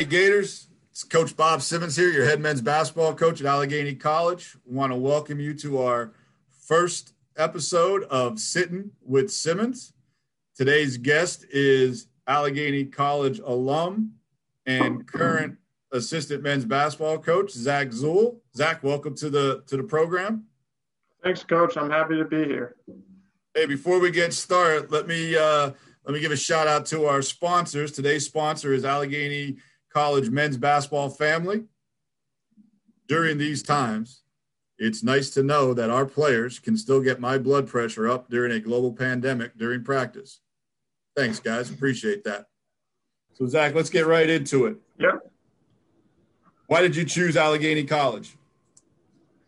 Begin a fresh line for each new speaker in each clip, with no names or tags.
Hey, Gators. It's Coach Bob Simmons here, your head men's basketball coach at Allegheny College. Want to welcome you to our first episode of Sittin with Simmons. Today's guest is Allegheny College alum and current assistant men's basketball coach, Zach Zoll. Zach, welcome to the program.
Thanks, Coach. I'm happy to be here.
Hey, before we get started, let me give a shout out to our sponsors. Today's sponsor is Allegheny College men's basketball family. During these times, it's nice to know that our players can still get my blood pressure up during a global pandemic during practice. Thanks, guys. Appreciate that. So, Zach, let's get right into it.
Yep.
Why did you choose Allegheny College?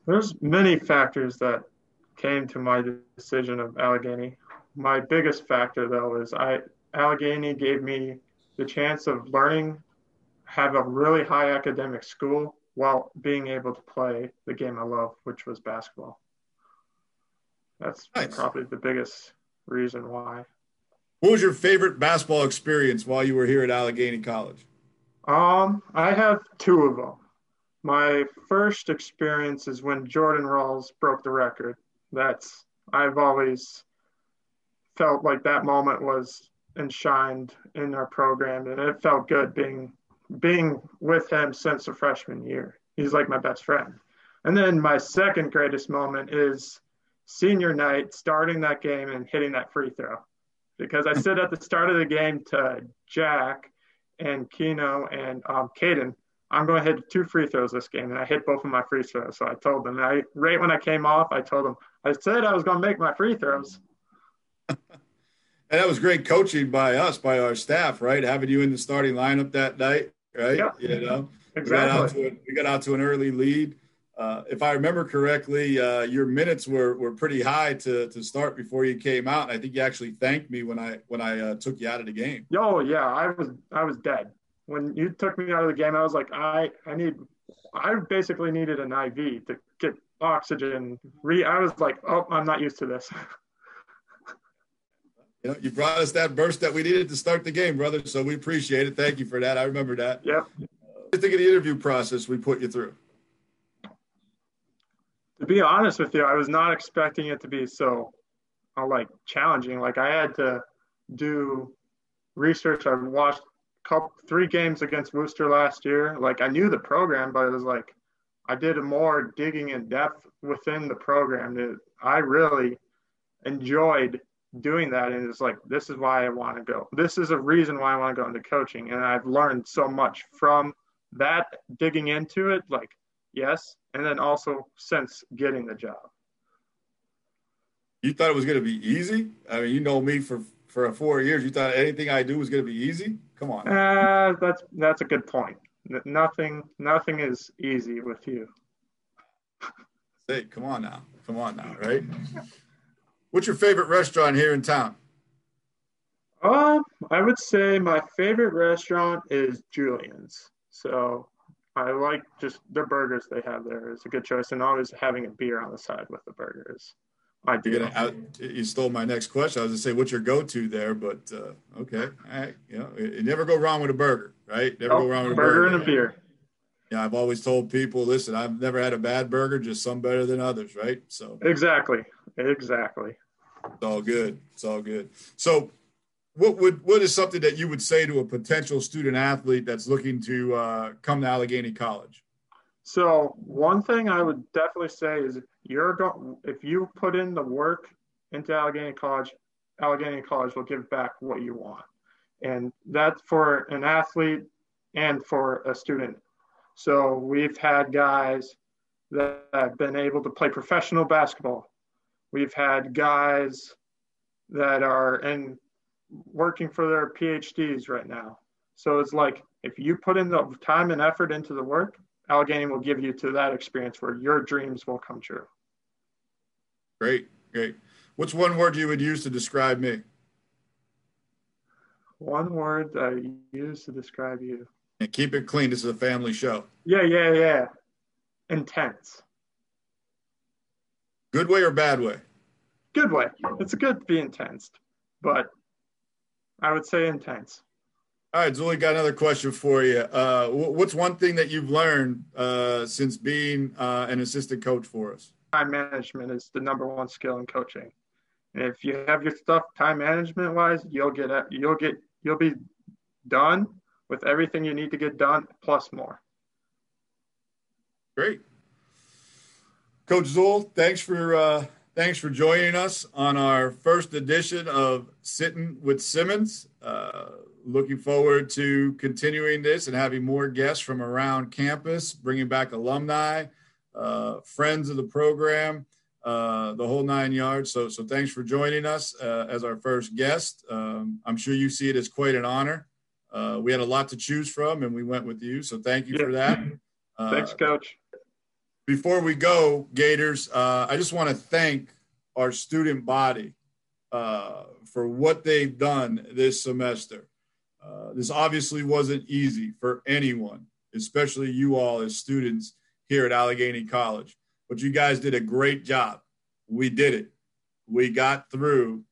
There's many factors that came to my decision of Allegheny. My biggest factor, though, is Allegheny gave me the chance of learning, have a really high academic school while being able to play the game I love, which was basketball. That's
nice.
Probably the biggest reason why.
What was your favorite basketball experience while you were here at Allegheny College?
I have two of them. My first experience is when Jordan Rawls broke the record. I've always felt like that moment was enshrined in our program, and it felt good being with him since the freshman year. He's like my best friend. And then my second greatest moment is senior night, starting that game and hitting that free throw. Because I said at the start of the game to Jack and Keno and Caden, I'm going to hit 2 free throws this game. And I hit both of my free throws. So I told them, right when I came off, I told them, I said I was going to make my free throws.
And that was great coaching by us, by our staff, right? Having you in the starting lineup that night, right?
Yeah,
Exactly. We got out to an early lead. If I remember correctly, your minutes were pretty high to start before you came out. And I think you actually thanked me when I took you out of the game.
Oh yeah, I was dead when you took me out of the game. I was like, I basically needed an IV to get oxygen. I was like, oh, I'm not used to this.
You brought us that burst that we needed to start the game, brother. So we appreciate it. Thank you for that. I remember that.
Yep.
What do you think of the interview process we put you through?
To be honest with you, I was not expecting it to be so challenging. Like I had to do research. I watched 3 games against Worcester last year. Like I knew the program, but it was like I did more digging in depth within the program. I really enjoyed doing that, and it's like, this is why I want to go. This is a reason why I want to go into coaching, and I've learned so much from that, digging into it, yes, and then also since getting the job.
You thought it was going to be easy? I mean, you know me for 4 years. You thought anything I do was going to be easy? Come on.
That's a good point. Nothing is easy with you.
Hey, come on now, right? What's your favorite restaurant here in town?
I would say my favorite restaurant is Julian's. So I like just the burgers they have there. It's a good choice, and always having a beer on the side with the burgers.
You stole my next question. I was going to say, what's your go-to there? But okay, all right. You never go wrong with a burger, right? Never go wrong with a burger
and a beer.
Yeah, I've always told people, listen, I've never had a bad burger, just some better than others, right? So
exactly.
It's all good. So what is something that you would say to a potential student athlete that's looking to come to Allegheny College?
So one thing I would definitely say is if you put in the work into Allegheny College will give back what you want. And that's for an athlete and for a student. So we've had guys that have been able to play professional basketball. We've had guys that are working for their PhDs right now. So it's like, if you put in the time and effort into the work, Allegheny will give you to that experience where your dreams will come true.
Great. What's one word you would use to describe me?
One word that I use to describe you.
And keep it clean. This is a family show.
Yeah. Intense.
Good way or bad way?
Good way. It's good to be intense, but I would say intense.
All right, Zuli, got another question for you. What's one thing that you've learned since being an assistant coach for us?
Time management is the number one skill in coaching. And if you have your stuff time management wise, you'll be done with everything you need to get done plus more.
Great. Coach Zoll, thanks for joining us on our first edition of Sittin with Simmons. Looking forward to continuing this and having more guests from around campus, bringing back alumni, friends of the program, the whole 9 yards. So thanks for joining us as our first guest. I'm sure you see it as quite an honor. We had a lot to choose from, and we went with you. So thank you for that.
Thanks, Coach.
Before we go, Gators, I just want to thank our student body for what they've done this semester. This obviously wasn't easy for anyone, especially you all as students here at Allegheny College. But you guys did a great job. We did it. We got through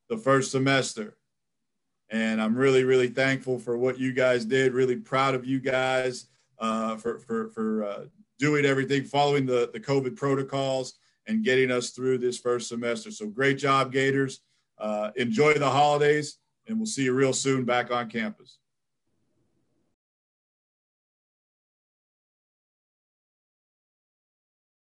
the first semester. And I'm really, really thankful for what you guys did. Really proud of you guys for doing everything, following the COVID protocols and getting us through this first semester. So great job, Gators. Enjoy the holidays, and we'll see you real soon back on campus.